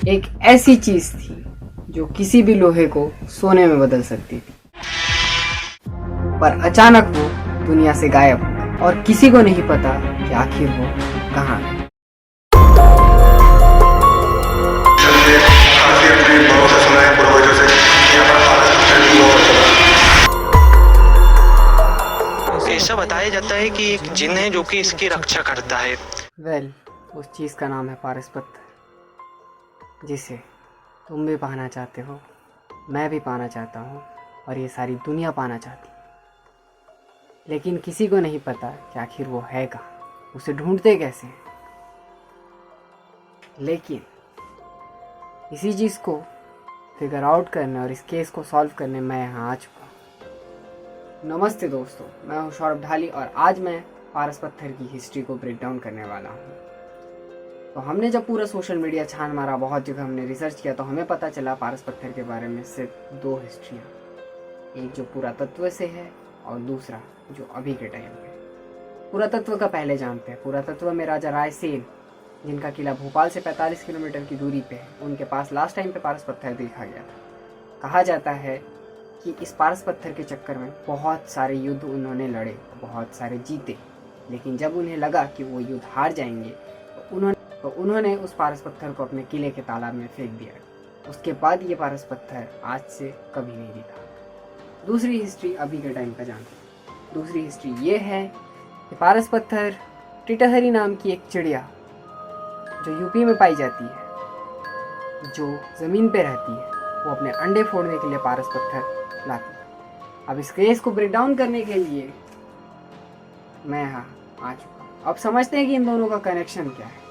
एक ऐसी चीज थी जो किसी भी लोहे को सोने में बदल सकती थी, पर अचानक वो दुनिया से गायब हो गई और किसी को नहीं पता कि आखिर वो कहाँ है। ऐसा बताया जाता है कि एक जिन है जो कि इसकी रक्षा करता है। उस चीज का नाम है पारस पत्थर, जिसे तुम भी पाना चाहते हो, मैं भी पाना चाहता हूँ और ये सारी दुनिया पाना चाहती है, लेकिन किसी को नहीं पता कि आखिर वो है कहाँ, उसे ढूंढते कैसे हैं। लेकिन इसी चीज़ को फिगर आउट करने और इस केस को सॉल्व करने मैं यहाँ आ चुका हूँ। नमस्ते दोस्तों, मैं हूँ सौरभ ढाली और आज मैं पारस पत्थर की हिस्ट्री को ब्रेक डाउन करने वाला हूँ। तो हमने जब पूरा सोशल मीडिया छान मारा, बहुत जगह हमने रिसर्च किया, तो हमें पता चला पारस पत्थर के बारे में सिर्फ दो हिस्ट्रियाँ, एक जो पुरातत्व से है और दूसरा जो अभी के टाइम पे। पुरातत्व का पहले जानते हैं। पुरातत्व में राजा रायसेन, जिनका किला भोपाल से 45 किलोमीटर की दूरी पे है, उनके पास लास्ट टाइम पे पारस पत्थर देखा गया था। कहा जाता है कि इस पारस पत्थर के चक्कर में बहुत सारे युद्ध उन्होंने लड़े, बहुत सारे जीते, लेकिन जब उन्हें लगा कि वो युद्ध हार जाएंगे तो उन्होंने उस पारस पत्थर को अपने किले के तालाब में फेंक दिया। उसके बाद ये पारस पत्थर आज से कभी नहीं दिखा। दूसरी हिस्ट्री अभी के टाइम का जानते हैं। दूसरी हिस्ट्री ये है कि पारस पत्थर टिटहरी नाम की एक चिड़िया जो यूपी में पाई जाती है, जो ज़मीन पे रहती है, वो अपने अंडे फोड़ने के लिए पारस पत्थर लाती है। अब इस केस को ब्रेक डाउन करने के लिए मैं यहाँ आ चुका हूँ। अब समझते हैं कि इन दोनों का कनेक्शन क्या है।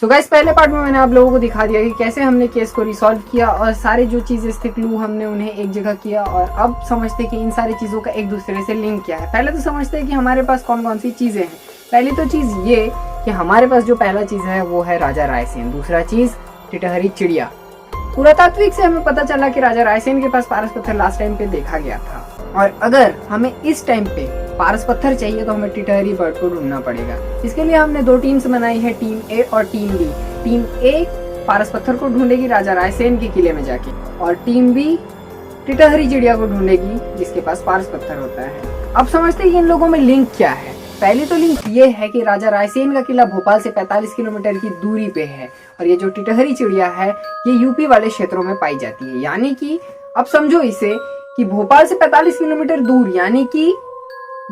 सो गाइस, पहले पार्ट में मैंने आप लोगों को दिखा दिया कि कैसे हमने केस को रिसॉल्व किया और सारे जो चीजें थे क्लू हमने उन्हें एक जगह किया, और अब समझते हैं कि इन सारी चीजों का एक दूसरे से लिंक क्या है। पहले तो समझते हैं कि हमारे पास कौन कौन सी चीजें हैं। पहली तो चीज ये कि हमारे पास जो पहला चीज है वो है राजा रायसेन। दूसरा चीज टिटहरी चिड़िया। पुरातात्विक से हमें पता चला कि राजा रायसेन के पास पारस पत्थर लास्ट टाइम पे देखा गया था, और अगर हमें इस टाइम पे पारस पत्थर चाहिए तो हमें टिटहरी बर्ड को ढूंढना पड़ेगा। इसके लिए हमने दो टीम्स बनाई है, टीम ए और टीम बी। टीम ए पारस पत्थर को ढूंढेगी राजा रायसेन के किले में जाके, और टीम बी टिटहरी चिड़िया को ढूंढेगी जिसके पास पारस पत्थर होता है। अब समझते हैं कि इन लोगों में लिंक क्या है। पहली तो लिंक ये है कि राजा रायसेन का किला भोपाल से 45 किलोमीटर की दूरी पे है, और ये जो टिटहरी चिड़िया है ये यूपी वाले क्षेत्रों में पाई जाती है। यानी कि अब समझो इसे कि भोपाल से 45 किलोमीटर दूर, यानी कि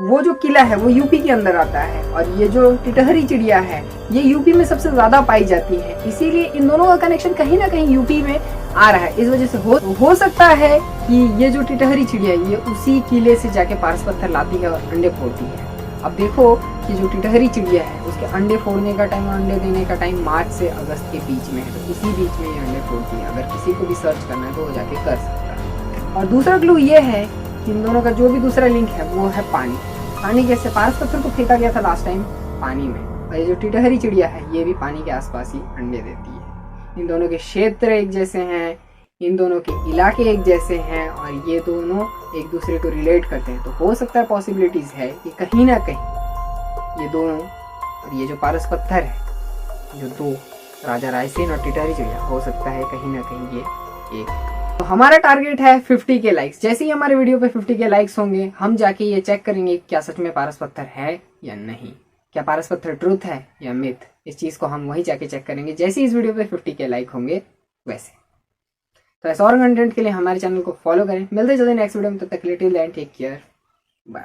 वो जो किला है वो यूपी के अंदर आता है, और ये जो टिटहरी चिड़िया है ये यूपी में सबसे ज्यादा पाई जाती है। इसीलिए इन दोनों का कनेक्शन कहीं ना कहीं यूपी में आ रहा है। इस वजह से हो सकता है कि ये जो टिटहरी चिड़िया ये उसी किले से जाके पारस पत्थर लाती है और अंडे फोड़ती है। अब देखो कि जो टिटहरी चिड़िया है उसके अंडे फोड़ने का टाइम और अंडे देने का टाइम मार्च से अगस्त के बीच में है, तो इसी बीच में ये अंडे फोड़ती है। अगर किसी को भी सर्च करना है तो वो जाके कर सकता है। और दूसरा क्लू ये है कि इन दोनों का जो भी दूसरा लिंक है वो है पानी। पानी कैसे? पारस पत्थर को फेंका गया था लास्ट टाइम पानी में, और ये जो टिटहरी चिड़िया है ये भी पानी के आसपास ही अंडे देती है। इन दोनों के क्षेत्र एक जैसे हैं, इन दोनों के इलाके एक जैसे हैं, और ये दोनों एक दूसरे को रिलेट करते हैं। तो हो सकता है, पॉसिबिलिटीज है कि कहीं ना कहीं ये दोनों और ये जो पारस पत्थर है, जो दो राजा रायसेन और टिटहरी चिड़िया, हो सकता है कहीं ना कहीं ये एक। तो हमारा टारगेट है 50 के लाइक्स। जैसे ही हमारे वीडियो पे 50 के लाइक्स होंगे हम जाके ये चेक करेंगे क्या सच में पारस पत्थर है या नहीं, क्या पारस पत्थर ट्रूथ है या मिथ। इस चीज को हम वही जाके चेक करेंगे जैसे इस वीडियो पे 50 के लाइक होंगे वैसे। तो ऐसा और कंटेंट के लिए हमारे चैनल को फॉलो करें। मिलते जल्दी नेक्स्ट वीडियो में, तब तक के लिए till then take care, bye.